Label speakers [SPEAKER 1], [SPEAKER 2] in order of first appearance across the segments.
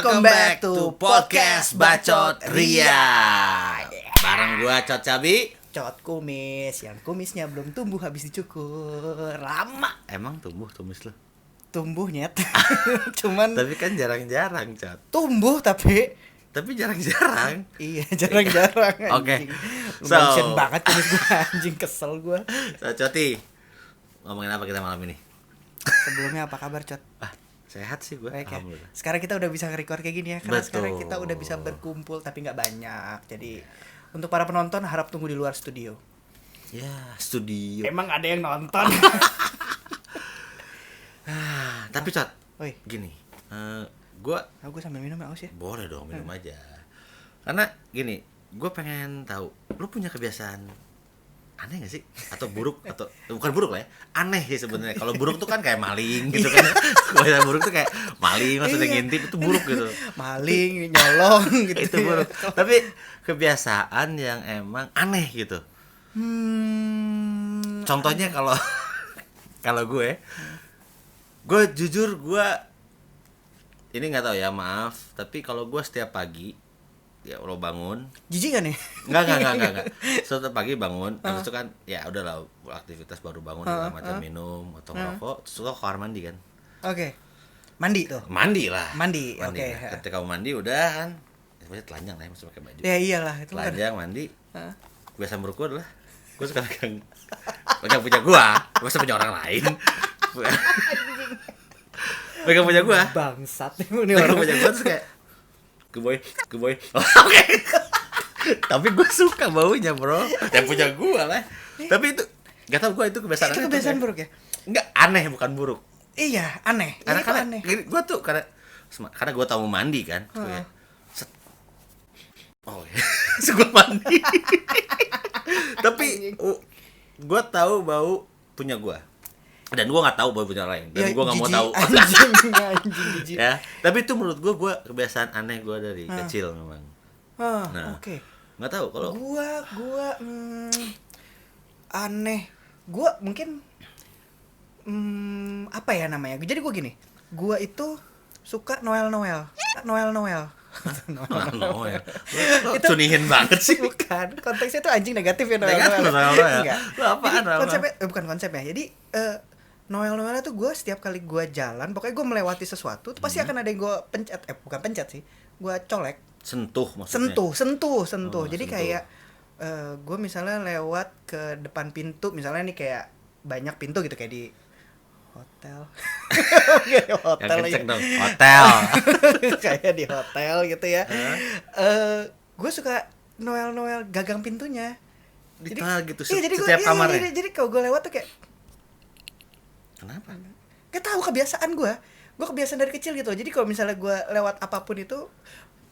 [SPEAKER 1] Welcome back to Podcast Bacot Ria. Bareng gua Cot Cabi,
[SPEAKER 2] Cot Kumis, yang kumisnya belum tumbuh habis dicukur. Lama.
[SPEAKER 1] Emang tumbuh tumis lu?
[SPEAKER 2] Tumbuh nyet. Cuman
[SPEAKER 1] Tapi kan jarang-jarang, Cot.
[SPEAKER 2] tumbuh tapi
[SPEAKER 1] jarang-jarang.
[SPEAKER 2] iya, jarang-jarang.
[SPEAKER 1] Oke.
[SPEAKER 2] So, banget kumis gua, anjing, kesel gua.
[SPEAKER 1] So, Coti, ngomongin apa kita malam ini?
[SPEAKER 2] Sebelumnya apa kabar, Cot?
[SPEAKER 1] Sehat sih gue, alhamdulillah.
[SPEAKER 2] Sekarang kita udah bisa nge-record kayak gini ya. Karena
[SPEAKER 1] Betul.
[SPEAKER 2] sekarang kita udah bisa berkumpul tapi gak banyak. Jadi untuk para penonton harap tunggu di luar studio.
[SPEAKER 1] Ya, studio.
[SPEAKER 2] Emang ada yang nonton?
[SPEAKER 1] Tapi Cot,
[SPEAKER 2] Oi,
[SPEAKER 1] gini, gue
[SPEAKER 2] gue sambil minum ya, Aus ya.
[SPEAKER 1] boleh dong minum aja. Karena gini, gue pengen tahu, lu punya kebiasaan aneh gak sih? Atau buruk? Atau bukan buruk lah ya, aneh sih sebenarnya. Kalau buruk tuh kan kayak maling gitu kan. Kalau buruk tuh kayak maling, maksudnya ngintip, itu buruk gitu.
[SPEAKER 2] Maling, nyolong gitu.
[SPEAKER 1] Itu buruk. Tapi kebiasaan yang emang aneh gitu. Contohnya kalau gue jujur, gue ini nggak tahu ya, maaf, tapi kalau gue setiap pagi ya lo bangun,
[SPEAKER 2] Jijik kan nih?
[SPEAKER 1] Enggak. Setiap pagi bangun, habis itu kan ya udahlah aktivitas baru bangun segala macam, minum atau ngerokok, terus lo ke kamar mandi kan.
[SPEAKER 2] Oke. Mandi tuh.
[SPEAKER 1] Mandi lah.
[SPEAKER 2] Mandi, oke.
[SPEAKER 1] Nah, ketika mau mandi udah kan, maksudnya telanjang lah ya, mesti pakai baju.
[SPEAKER 2] Ya iyalah itu kan.
[SPEAKER 1] Telanjang mandi. Kebiasaan burukku adalah gue suka pegang punya gue suka punya orang lain. Pegang punya gue.
[SPEAKER 2] Bangsat ini
[SPEAKER 1] Pegang
[SPEAKER 2] orang.
[SPEAKER 1] punya gue terus kayak Keboy. Oke. Tapi gue suka baunya, bro. Yang punya gue lah. Tapi itu gak tau, gue itu kebiasaan
[SPEAKER 2] Itu
[SPEAKER 1] aneh.
[SPEAKER 2] kebiasaan buruk ya?
[SPEAKER 1] Enggak, aneh bukan buruk.
[SPEAKER 2] Iya, aneh.
[SPEAKER 1] Karena
[SPEAKER 2] Itu aneh.
[SPEAKER 1] gue tuh karena gue tahu mau mandi kan. Kayak, oh ya. Gue mandi. Tapi gue tahu bau punya gue. Dan gue nggak tahu bau punya orang lain. Dan gue nggak mau tahu.
[SPEAKER 2] Anjing.
[SPEAKER 1] Ya, tapi itu menurut gue kebiasaan aneh gue dari kecil memang. Nah,
[SPEAKER 2] Oke.
[SPEAKER 1] nggak tahu kalau
[SPEAKER 2] Gua aneh. Gua mungkin apa ya namanya? Jadi gua gini. Gua itu suka Noel.
[SPEAKER 1] Noel.
[SPEAKER 2] Itu
[SPEAKER 1] Sunihin banget sih.
[SPEAKER 2] bukan. Konteksnya tuh anjing negatif ya Noel.
[SPEAKER 1] Enggak. Lu apaan?
[SPEAKER 2] Jadi konsepnya bukan konsepnya. Jadi Noel tuh gue setiap kali gue jalan, pokoknya gue melewati sesuatu, tuh pasti akan ada yang gue pencet, bukan pencet sih, gue colek.
[SPEAKER 1] Sentuh maksudnya.
[SPEAKER 2] Sentuh.
[SPEAKER 1] Oh,
[SPEAKER 2] Jadi
[SPEAKER 1] sentuh.
[SPEAKER 2] kayak gue misalnya lewat ke depan pintu, misalnya nih kayak banyak pintu gitu kayak di hotel. Hotel
[SPEAKER 1] Yang
[SPEAKER 2] ya.
[SPEAKER 1] kenceng dong. Hotel.
[SPEAKER 2] Kayak di hotel gitu ya. Gue suka Noel gagang pintunya.
[SPEAKER 1] Detail gitu
[SPEAKER 2] Iya, jadi
[SPEAKER 1] setiap kamarnya.
[SPEAKER 2] Jadi kalau gue lewat tuh kayak
[SPEAKER 1] Kenapa?
[SPEAKER 2] gak tahu kebiasaan gue kebiasaan dari kecil gitu. Jadi kalau misalnya gue lewat apapun itu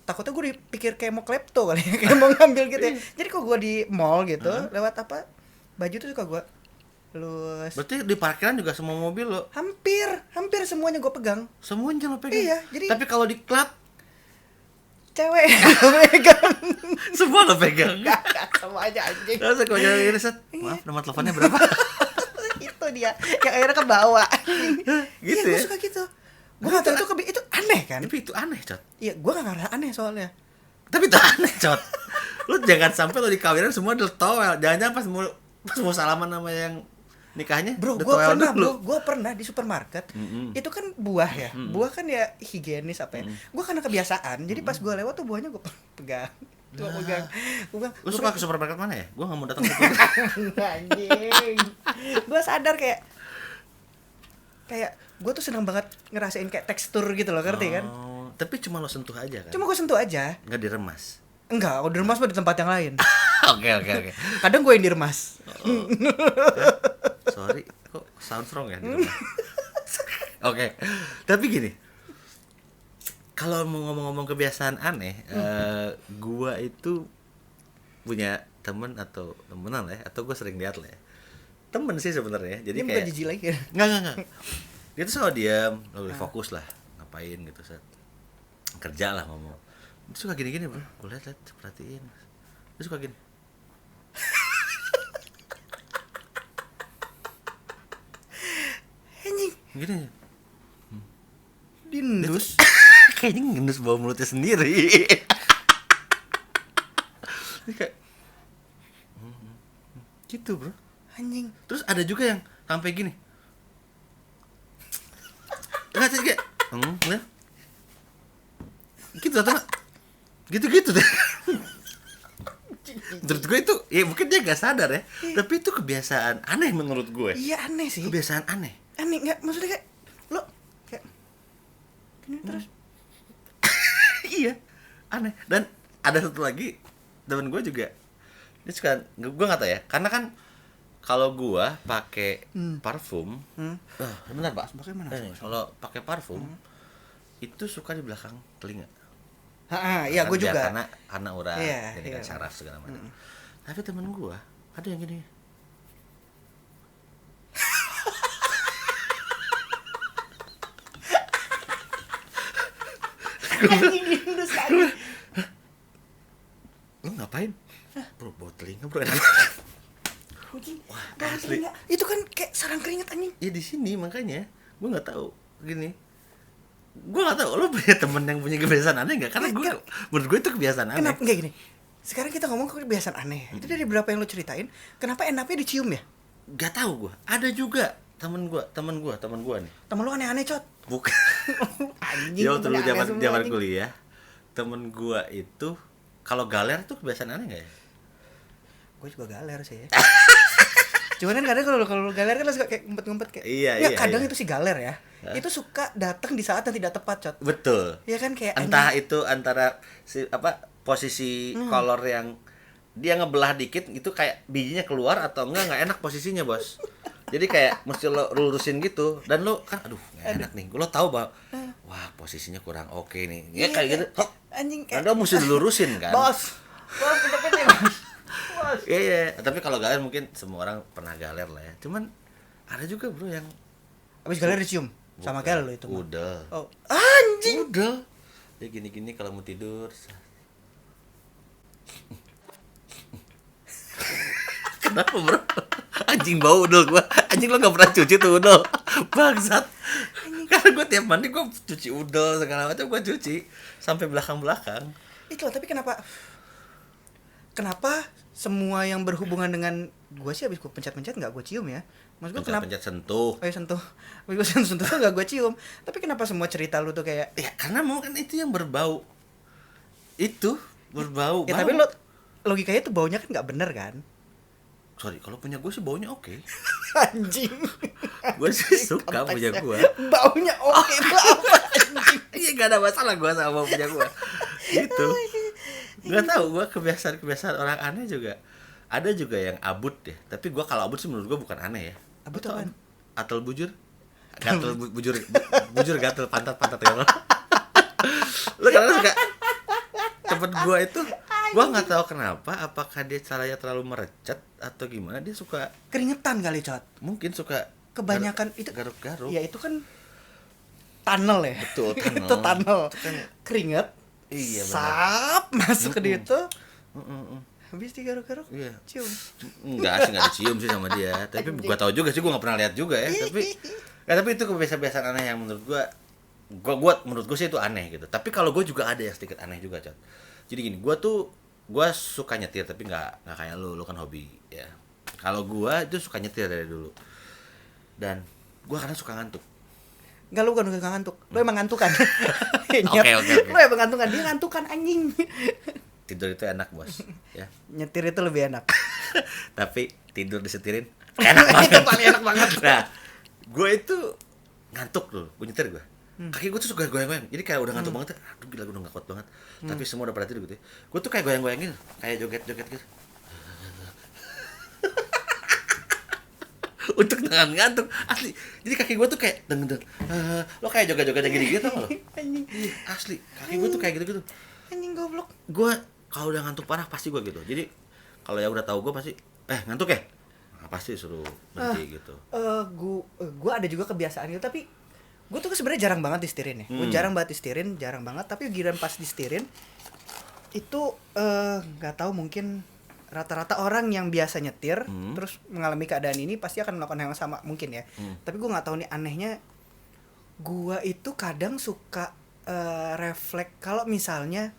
[SPEAKER 2] takutnya gue dipikir kayak mau klepto kali ya, kayak mau ngambil gitu ya. Jadi kalau gue di mall gitu lewat apa baju tuh suka gue lus.
[SPEAKER 1] Berarti di parkiran juga semua mobil lo?
[SPEAKER 2] Hampir semuanya gue pegang.
[SPEAKER 1] Semuanya lo pegang?
[SPEAKER 2] Iya, jadi-
[SPEAKER 1] Tapi kalau di klub
[SPEAKER 2] Cewek pegang.
[SPEAKER 1] semua lo pegang?
[SPEAKER 2] Semuanya anjing.
[SPEAKER 1] Terus kalau jalan ini set, maaf nomor teleponnya berapa?
[SPEAKER 2] Itu dia yang akhirnya ke bawah.
[SPEAKER 1] Gitu
[SPEAKER 2] Iya,
[SPEAKER 1] ya?
[SPEAKER 2] gue suka gitu. Gue gak tau itu aneh kan.
[SPEAKER 1] Tapi itu aneh, Cot.
[SPEAKER 2] Iya, gue gak ngerasa aneh soalnya.
[SPEAKER 1] Tapi itu aneh, Cot. Lu jangan sampai lo di kawinan semua udah towel. Jangan-jangan pas mau salaman sama yang nikahnya
[SPEAKER 2] Bro,
[SPEAKER 1] udah
[SPEAKER 2] gue
[SPEAKER 1] towel
[SPEAKER 2] pernah
[SPEAKER 1] dulu.
[SPEAKER 2] gue pernah di supermarket. Itu kan buah ya. Buah kan ya higienis apa ya. Gue karena kebiasaan. Jadi pas gue lewat tuh buahnya gue pegang. Gue pegang.
[SPEAKER 1] Lu suka ke supermarket mana ya? Gua enggak mau datang ke
[SPEAKER 2] Anjing. Gue sadar kayak gue tuh seneng banget ngerasain kayak tekstur gitu loh, ngerti kan?
[SPEAKER 1] Oh, tapi cuma lo sentuh aja kan?
[SPEAKER 2] Cuma gue sentuh aja.
[SPEAKER 1] Enggak diremas.
[SPEAKER 2] Enggak, udah remas mah di tempat yang lain.
[SPEAKER 1] Oke.
[SPEAKER 2] Kadang gue yang diremas.
[SPEAKER 1] Sorry, kok sound wrong ya di rumah? Oke. Tapi gini. Kalau mau ngomong-ngomong kebiasaan aneh, gua itu punya temen atau temenan lah ya, atau gue sering lihat lah ya. Temen sih sebenarnya. Jadi
[SPEAKER 2] Ini
[SPEAKER 1] kayak
[SPEAKER 2] bukan jijik lagi kan?
[SPEAKER 1] Enggak. Dia tuh selalu diam, lebih fokus lah, ngapain gitu, set. Kerja lah ngomong. Dia suka gini-gini, bro. Gue lihat, perhatiin. Dia suka gini.
[SPEAKER 2] Anjing.
[SPEAKER 1] Gini.
[SPEAKER 2] Dindus.
[SPEAKER 1] kayaknya ngendus bau mulutnya sendiri. Ini kayak gitu bro.
[SPEAKER 2] Anjing.
[SPEAKER 1] Terus ada juga yang sampai gini. Nggak sih kayak ya. Gitu atau nggak? Gitu-gitu deh. Menurut gue itu, ya mungkin dia gak sadar ya, tapi itu kebiasaan aneh menurut gue.
[SPEAKER 2] Iya aneh sih.
[SPEAKER 1] Kebiasaan aneh.
[SPEAKER 2] Aneh nggak, maksudnya kayak lo kayak gini terus.
[SPEAKER 1] Iya, aneh. Dan ada satu lagi temen gue juga, dia suka, gue nggak tahu ya, karena kan kalau gue pakai parfum, benar pak,
[SPEAKER 2] Bagaimana?
[SPEAKER 1] kalau pakai parfum itu suka di belakang telinga.
[SPEAKER 2] Iya gue juga.
[SPEAKER 1] Karena urat,
[SPEAKER 2] Iya,
[SPEAKER 1] jadi kan
[SPEAKER 2] iya.
[SPEAKER 1] syaraf segala macam. Tapi temen gue ada yang gini.
[SPEAKER 2] Anjing gitu sekali.
[SPEAKER 1] Lu ngapain? Bro, bawa telinga bro. Wah, asli.
[SPEAKER 2] Itu kan kayak sarang keringet anjing.
[SPEAKER 1] Ya di sini makanya gue nggak tahu gini. Gue nggak tahu lo punya temen yang punya kebiasaan aneh nggak? Karena gue menurut gue itu kebiasaan aneh.
[SPEAKER 2] Kenapa enggak gini? Sekarang kita ngomong kebiasaan aneh. Itu dari berapa yang lo ceritain? Kenapa enaknya dicium ya?
[SPEAKER 1] Gak tahu gue. Ada juga temen gue nih.
[SPEAKER 2] Temen lo aneh-aneh, Cot.
[SPEAKER 1] Bukan.
[SPEAKER 2] Anjing.
[SPEAKER 1] Jauh dulu
[SPEAKER 2] temennya aneh semua,
[SPEAKER 1] zaman
[SPEAKER 2] anjing.
[SPEAKER 1] kuliah. Temen gue itu kalau galer tuh kebiasaan aneh nggak ya?
[SPEAKER 2] Gue juga galer sih. Cuman kan kadang kalau galer kan lo suka kayak ngumpet-ngumpet kayak.
[SPEAKER 1] Iya,
[SPEAKER 2] ya,
[SPEAKER 1] iya,
[SPEAKER 2] kadang
[SPEAKER 1] iya.
[SPEAKER 2] itu si galer ya. Itu suka datang di saat yang tidak tepat, Cot.
[SPEAKER 1] Betul.
[SPEAKER 2] Ya kan kayak
[SPEAKER 1] Entah
[SPEAKER 2] anjing.
[SPEAKER 1] itu antara posisi kolor yang dia ngebelah dikit itu kayak bijinya keluar atau nggak enak posisinya bos. Jadi kayak mesti lo lurusin gitu dan lo kan aduh nggak enak nih. Lo tahu bahwa wah posisinya kurang oke nih. Ya kayak gitu. Hop.
[SPEAKER 2] Anjing kayak.
[SPEAKER 1] Anda mesti dilurusin kan.
[SPEAKER 2] Bos, pede bos. Bos.
[SPEAKER 1] Iya. Tapi kalau galer mungkin semua orang pernah galer lah ya. Cuman ada juga bro yang
[SPEAKER 2] Abis galer dicium sama
[SPEAKER 1] bukan,
[SPEAKER 2] galer lo itu. mah.
[SPEAKER 1] udah.
[SPEAKER 2] Oh, anjing.
[SPEAKER 1] Udah. Ya gini-gini kalau mau tidur. Kenapa bro? Anjing bau udel gua. Anjing lo gak pernah cuci tuh udel. Bangsat. Karena gua tiap mandi gua cuci udel segala macam gua cuci sampai belakang-belakang.
[SPEAKER 2] Itu tapi kenapa semua yang berhubungan dengan gua sih abis gua pencet-pencet nggak gua cium ya. Maksud gua kenapa?
[SPEAKER 1] Pencet sentuh.
[SPEAKER 2] Sentuh. Abis gua sentuh nggak gua cium. Tapi kenapa semua cerita lu tuh kayak
[SPEAKER 1] Ya karena mungkin itu yang berbau. Itu berbau.
[SPEAKER 2] ya
[SPEAKER 1] bau.
[SPEAKER 2] tapi lo logikanya tuh baunya kan nggak bener kan?
[SPEAKER 1] Sorry, kalau punya gue sih baunya oke.
[SPEAKER 2] Anjing.
[SPEAKER 1] Gue sih suka punya gue.
[SPEAKER 2] Baunya oke itu apa anjing?
[SPEAKER 1] Iya gak ada masalah gue sama bau punya gue. Gitu. Gak tahu gue kebiasaan orang aneh juga. Ada juga yang abut deh. Tapi gue kalau abut sih menurut gue bukan aneh ya.
[SPEAKER 2] Abut
[SPEAKER 1] Lo tau
[SPEAKER 2] apaan?
[SPEAKER 1] Atel bujur. Bujur gatel pantat ya lo. Lo kadang suka tempat gue itu gue nggak tahu kenapa, apakah dia caranya terlalu merecet atau gimana, dia suka
[SPEAKER 2] Keringetan kali, Cot.
[SPEAKER 1] mungkin suka
[SPEAKER 2] Kebanyakan itu
[SPEAKER 1] garuk-garuk.
[SPEAKER 2] ya itu kan tunnel ya.
[SPEAKER 1] Betul, tunnel.
[SPEAKER 2] Itu tunnel.
[SPEAKER 1] Itu kan
[SPEAKER 2] Keringet.
[SPEAKER 1] iya benar.
[SPEAKER 2] Sap masuk ke situ. Habis digaruk-garuk.
[SPEAKER 1] Iya.
[SPEAKER 2] Cium.
[SPEAKER 1] Enggak dicium sih sama dia, tapi gua tahu juga sih, gua nggak pernah lihat juga ya, tapi itu kebiasaan aneh yang menurut gua menurut gua sih itu aneh gitu. Tapi kalau gua juga ada yang sedikit aneh juga, Cot. Jadi gini, gua suka nyetir tapi nggak kayak lu kan hobi ya. Kalau gua itu suka nyetir dari dulu. Dan gua kadang suka ngantuk.
[SPEAKER 2] Enggak, lu bukan ngantuk. Lu emang ngantukan.
[SPEAKER 1] Oke.
[SPEAKER 2] Lu emang ngantukan, dia ngantukan anjing.
[SPEAKER 1] Tidur itu enak, Bos, ya.
[SPEAKER 2] Nyetir itu lebih enak.
[SPEAKER 1] Tapi tidur disetirin enak banget.
[SPEAKER 2] Paling enak banget.
[SPEAKER 1] Nah, gue itu ngantuk dulu, gue nyetir gue. Kaki gue tuh suka goyang-goyang. Jadi kayak udah ngantuk banget, aduh gila gue udah gak kuat banget. Tapi semua udah pada tidur gitu ya. Gue tuh kayak goyang-goyang gitu, kayak joget-joget gitu. Untuk tangan ngantuk, asli. Jadi kaki gue tuh kayak deng-deng. Lo kayak joget-joget gini gitu tau gak lo?
[SPEAKER 2] Anjing.
[SPEAKER 1] Asli, kaki gue tuh kayak gitu-gitu.
[SPEAKER 2] Anjing goblok.
[SPEAKER 1] Gue kalau udah ngantuk parah pasti gue gitu. Jadi kalau ya udah tahu gue pasti ngantuk ya? Nah, pasti suruh berhenti gitu.
[SPEAKER 2] Gua ada juga kebiasaan gitu, tapi gue tuh sebenarnya jarang banget disetirin ya. Gue jarang banget disetirin, jarang banget. Tapi giliran pas disetirin itu nggak tahu, mungkin rata-rata orang yang biasa nyetir terus mengalami keadaan ini pasti akan melakukan hal yang sama mungkin ya. Tapi gue nggak tahu nih, anehnya gue itu kadang suka refleks kalau misalnya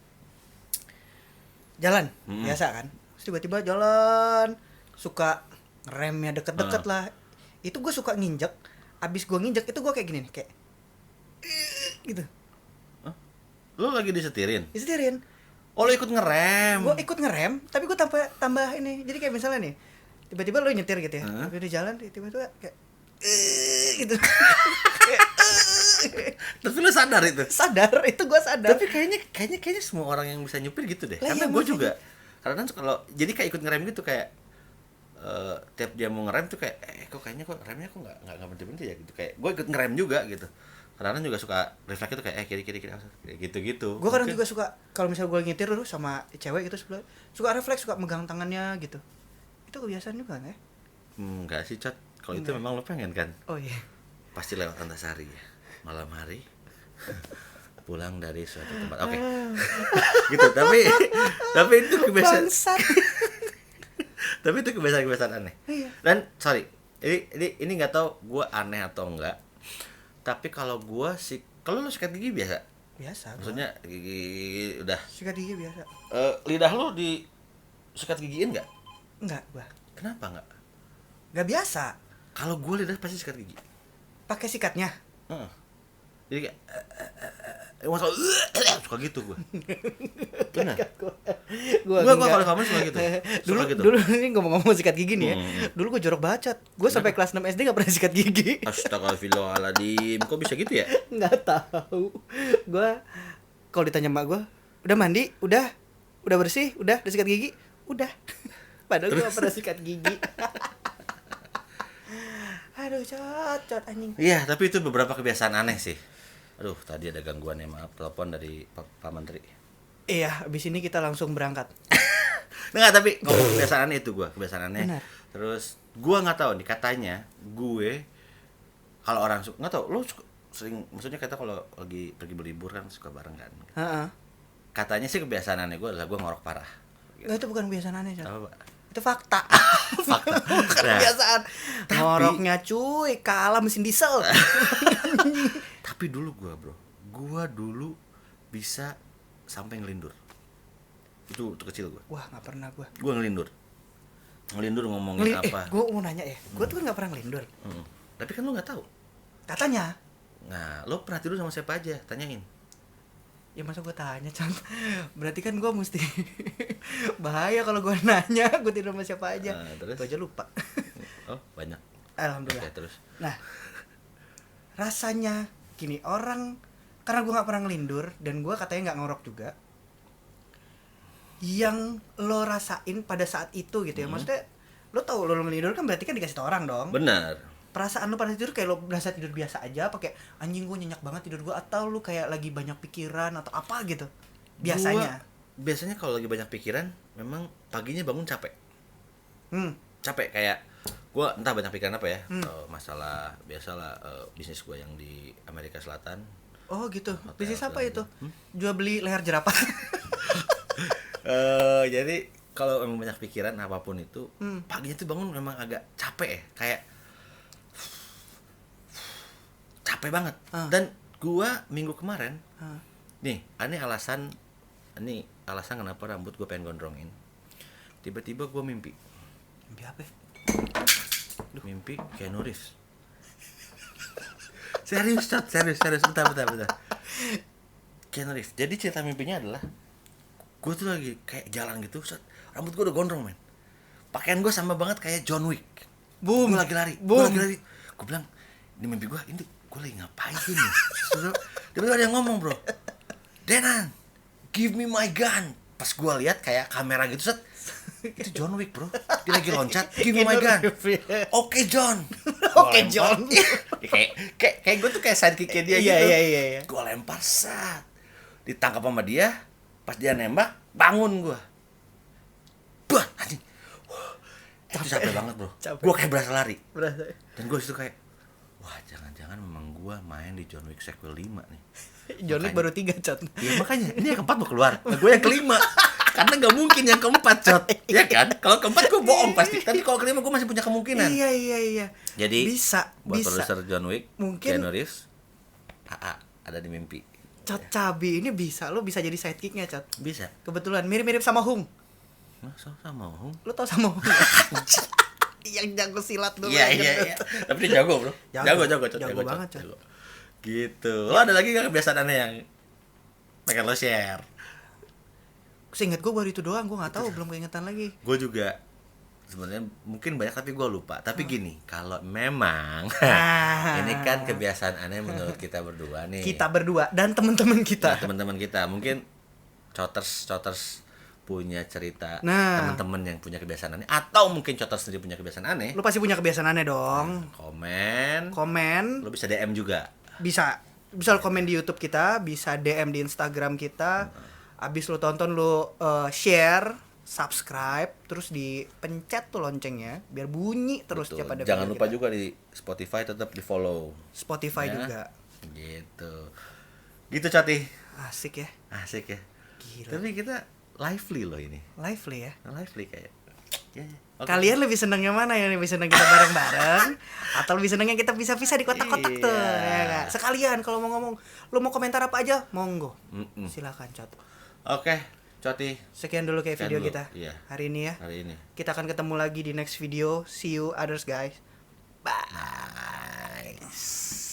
[SPEAKER 2] jalan
[SPEAKER 1] Mm-mm.
[SPEAKER 2] biasa kan. Terus tiba-tiba jalan suka remnya deket-deket lah. Itu gue suka nginjek. Abis gue nginjek itu gue kayak gini nih, kayak gitu.
[SPEAKER 1] Hah? Lu lagi disetirin?
[SPEAKER 2] Disetirin.
[SPEAKER 1] Oh, lu ikut ngerem.
[SPEAKER 2] Gue ikut ngerem, tapi gue tambah ini. Jadi kayak misalnya nih, tiba-tiba lu nyetir gitu ya.
[SPEAKER 1] Hah?
[SPEAKER 2] Udah jalan tiba-tiba kayak gitu.
[SPEAKER 1] Tapi lu sadar itu?
[SPEAKER 2] Sadar, itu gue sadar.
[SPEAKER 1] Tapi kayaknya semua orang yang bisa nyupir gitu deh.
[SPEAKER 2] Lah,
[SPEAKER 1] Karena
[SPEAKER 2] iya,
[SPEAKER 1] gue
[SPEAKER 2] makanya.
[SPEAKER 1] juga. Karena kalau jadi kayak ikut ngerem gitu kayak tiap dia mau ngerem tuh kayak kok kayaknya kok remnya kok nggak berhenti ya gitu, kayak gue ikut ngerem juga gitu. Karena juga suka refleks itu kayak kiri kayak gitu.
[SPEAKER 2] Gue kadang juga suka kalau misalnya gue nyetir dulu sama cewek gitu sebelah, suka refleks, suka megang tangannya gitu. Itu kebiasaan juga kan ya?
[SPEAKER 1] Enggak sih, Cot. Kalau itu
[SPEAKER 2] Enggak.
[SPEAKER 1] memang lo pengen kan?
[SPEAKER 2] Oh iya.
[SPEAKER 1] Pasti lewat Antasari ya. Malam hari pulang dari suatu tempat. Oke. Gitu, tapi itu kebiasaan.
[SPEAKER 2] Bangsat.
[SPEAKER 1] Tapi itu kebiasaan aneh.
[SPEAKER 2] Iya.
[SPEAKER 1] Dan sorry, ini nggak tahu gue aneh atau enggak. Tapi kalau gue sih, kalau lo sikat gigi biasa.
[SPEAKER 2] Biasa.
[SPEAKER 1] Maksudnya gigi udah.
[SPEAKER 2] sikat gigi biasa.
[SPEAKER 1] Lidah lo di sikat gigiin nggak?
[SPEAKER 2] Enggak, gua.
[SPEAKER 1] Kenapa nggak?
[SPEAKER 2] Enggak biasa.
[SPEAKER 1] Kalau gue lidah pasti sikat gigi.
[SPEAKER 2] Pakai sikatnya.
[SPEAKER 1] Heeh. Jadi kayak suka gitu gue. Benar. Gue kalau kamu suka gitu.
[SPEAKER 2] Dulu
[SPEAKER 1] Suka gitu.
[SPEAKER 2] dulu ini ngomong-ngomong sikat gigi nih ya.
[SPEAKER 1] Hmm.
[SPEAKER 2] Dulu gue jorok bacot. Gue sampai kelas 6 SD enggak pernah sikat gigi.
[SPEAKER 1] Astagfirullahaladzim. Kok bisa gitu ya?
[SPEAKER 2] Enggak tahu. Gue kalau ditanya emak gue, "Udah mandi? Udah bersih? Udah sikat gigi?" Udah. Padahal gue gak pernah sikat gigi. Aduh, cocot anjing.
[SPEAKER 1] Iya, tapi itu beberapa kebiasaan aneh sih. Aduh, tadi ada gangguan ya, maaf. Telepon dari Pak Menteri.
[SPEAKER 2] Iya, abis ini kita langsung berangkat.
[SPEAKER 1] Nggak, tapi ngomong kebiasaan aneh itu gue, kebiasaan aneh.
[SPEAKER 2] Benar.
[SPEAKER 1] Terus gue nggak tahu nih, katanya gue kalau orang suka, nggak tahu, lo sering, maksudnya kata kalau lagi pergi berlibur kan suka bareng kan.
[SPEAKER 2] Heeh.
[SPEAKER 1] Katanya sih kebiasaan aneh gue adalah gue ngorok parah.
[SPEAKER 2] Enggak, itu bukan kebiasaan aneh, Cot.
[SPEAKER 1] Apa, Pak?
[SPEAKER 2] Itu fakta.
[SPEAKER 1] Fakta.
[SPEAKER 2] Bukan
[SPEAKER 1] Nah,
[SPEAKER 2] kebiasaan.
[SPEAKER 1] tapi-
[SPEAKER 2] Ngoroknya cuy, kalah mesin diesel.
[SPEAKER 1] Tapi dulu gue dulu bisa sampai ngelindur. Itu kecil gue.
[SPEAKER 2] Wah, nggak pernah gue.
[SPEAKER 1] Gue ngelindur ngomongin apa.
[SPEAKER 2] Gue mau nanya ya, gue tuh kan nggak pernah ngelindur.
[SPEAKER 1] Tapi kan lo nggak tahu.
[SPEAKER 2] Katanya.
[SPEAKER 1] Nah, lo pernah tidur sama siapa aja? Tanyain.
[SPEAKER 2] Ya masa gue tanya, Con. Berarti kan gue mesti bahaya kalau gue nanya gue tidur sama siapa aja.
[SPEAKER 1] Terus?
[SPEAKER 2] Gue aja lupa.
[SPEAKER 1] Oh, banyak.
[SPEAKER 2] Alhamdulillah.
[SPEAKER 1] Oke, terus.
[SPEAKER 2] Nah, rasanya gini, orang karena gue nggak pernah ngelindur dan gue katanya nggak ngorok juga, yang lo rasain pada saat itu gitu ya, maksudnya lo tau lo ngelindur kan berarti kan dikasih tau orang dong.
[SPEAKER 1] Benar.
[SPEAKER 2] Perasaan lo pada tidur kayak lo berasa tidur biasa aja, pakai anjing gue nyenyak banget tidur gue, atau lo kayak lagi banyak pikiran atau apa gitu biasanya.
[SPEAKER 1] Biasanya kalau lagi banyak pikiran, memang paginya bangun capek. Capek kayak gue entah banyak pikiran apa ya. Masalah biasalah bisnis gue yang di Amerika Selatan.
[SPEAKER 2] Oh gitu.
[SPEAKER 1] Hotel
[SPEAKER 2] Bisnis apa
[SPEAKER 1] dan-
[SPEAKER 2] itu? Jual beli leher jerapah.
[SPEAKER 1] Jadi kalau memang banyak pikiran apapun itu, paginya tuh bangun memang agak capek ya, kayak capek banget. Dan gua minggu kemarin, nih, ini alasan kenapa rambut gua pengen gondrongin. Tiba-tiba gua mimpi
[SPEAKER 2] Mimpi apa? Ya?
[SPEAKER 1] mimpi Keanu Reeves. Serius, bentar. Keanu Reeves. Jadi cerita mimpinya adalah gue tuh lagi kayak jalan gitu, rambut gue udah gondrong, men. Pakaian gue sama banget kayak John Wick.
[SPEAKER 2] Boom.
[SPEAKER 1] Gue lagi lari.
[SPEAKER 2] Boom.
[SPEAKER 1] Gue bilang, ini mimpi gue, ini gue lagi ngapain sih nih? Tiba-tiba ada yang ngomong, bro. Denan, give me my gun. Pas gue lihat kayak kamera gitu, itu John Wick, bro. Dia lagi loncat, give me my gun. Oke, John.
[SPEAKER 2] Oke, John.
[SPEAKER 1] kayak gue tuh kayak sidekick-nya dia
[SPEAKER 2] Iya,
[SPEAKER 1] gitu.
[SPEAKER 2] iya.
[SPEAKER 1] Gue lempar sat. Ditangkap sama dia. Pas dia nembak, bangun gue. Bah, anjing. Itu capek banget, bro.
[SPEAKER 2] Capek.
[SPEAKER 1] Gue kayak berasa lari.
[SPEAKER 2] Berasa.
[SPEAKER 1] Dan gue situ kayak, wah, jangan-jangan memang gue main di John Wick sequel 5 nih.
[SPEAKER 2] John Wick baru 3, Cot.
[SPEAKER 1] Iya, makanya ini yang keempat mau keluar. Nah, gue yang kelima. Karena gak mungkin yang keempat, Cot. Iya kan? Kalau keempat gue bohong pasti. Tapi kalau kelima gue masih punya kemungkinan.
[SPEAKER 2] Iya.
[SPEAKER 1] Jadi
[SPEAKER 2] bisa,
[SPEAKER 1] buat
[SPEAKER 2] bisa.
[SPEAKER 1] produser John Wick,
[SPEAKER 2] Mungkin-
[SPEAKER 1] Keanu Reeves, ada di mimpi.
[SPEAKER 2] Cot Cabi ini lo bisa jadi sidekicknya, Cot.
[SPEAKER 1] Bisa.
[SPEAKER 2] Kebetulan mirip-mirip sama Hung.
[SPEAKER 1] Masa sama Hung?
[SPEAKER 2] Lo tau sama Hung? Yang jago silat dulu.
[SPEAKER 1] Iya. Tapi dia jago, Bro. Jago, Cot.
[SPEAKER 2] Jago banget, Cot.
[SPEAKER 1] Jago. Gitu. Lo ada lagi gak kebiasaan aneh yang pengen lo share?
[SPEAKER 2] Seinget gue baru itu doang, gue nggak tahu, belum keingetan lagi.
[SPEAKER 1] Gue juga sebenarnya mungkin banyak tapi gue lupa. Tapi gini, kalau memang ini kan kebiasaan aneh menurut kita berdua nih.
[SPEAKER 2] Kita berdua dan teman-teman kita.
[SPEAKER 1] Nah, teman-teman kita mungkin coters punya cerita
[SPEAKER 2] Nah.
[SPEAKER 1] teman-teman yang punya kebiasaan aneh, atau mungkin coters sendiri punya kebiasaan aneh.
[SPEAKER 2] Lu pasti punya kebiasaan aneh dong.
[SPEAKER 1] Komen.
[SPEAKER 2] Lu
[SPEAKER 1] Lo bisa DM juga.
[SPEAKER 2] bisa lo komen di YouTube kita, bisa DM di Instagram kita. Abis lu tonton, lu share, subscribe, terus dipencet tuh loncengnya biar bunyi terus
[SPEAKER 1] Betul.
[SPEAKER 2] tiap ada
[SPEAKER 1] Jangan
[SPEAKER 2] video
[SPEAKER 1] lupa
[SPEAKER 2] kita.
[SPEAKER 1] juga di Spotify tetap di follow.
[SPEAKER 2] Spotify
[SPEAKER 1] Ya.
[SPEAKER 2] juga.
[SPEAKER 1] Gitu Coti.
[SPEAKER 2] Asik ya.
[SPEAKER 1] Asik ya.
[SPEAKER 2] Gila.
[SPEAKER 1] Tapi kita lively loh ini.
[SPEAKER 2] Lively ya.
[SPEAKER 1] Lively kayak. Ya. Oke.
[SPEAKER 2] Kalian lebih seneng yang mana ya? Lebih seneng kita bareng-bareng atau lebih seneng yang kita bisa-bisa di kotak-kotak tuh,
[SPEAKER 1] Iya.
[SPEAKER 2] ya gak? Sekalian kalau mau ngomong, lu mau komentar apa aja, monggo.
[SPEAKER 1] Mm-mm.
[SPEAKER 2] Silakan, Cot.
[SPEAKER 1] Oke, Coti.
[SPEAKER 2] Sekian dulu kayak
[SPEAKER 1] Sekian
[SPEAKER 2] video
[SPEAKER 1] dulu.
[SPEAKER 2] kita
[SPEAKER 1] Iya.
[SPEAKER 2] hari ini ya.
[SPEAKER 1] Hari ini.
[SPEAKER 2] Kita akan ketemu lagi di next video. See you others guys. Bye.
[SPEAKER 1] Nice.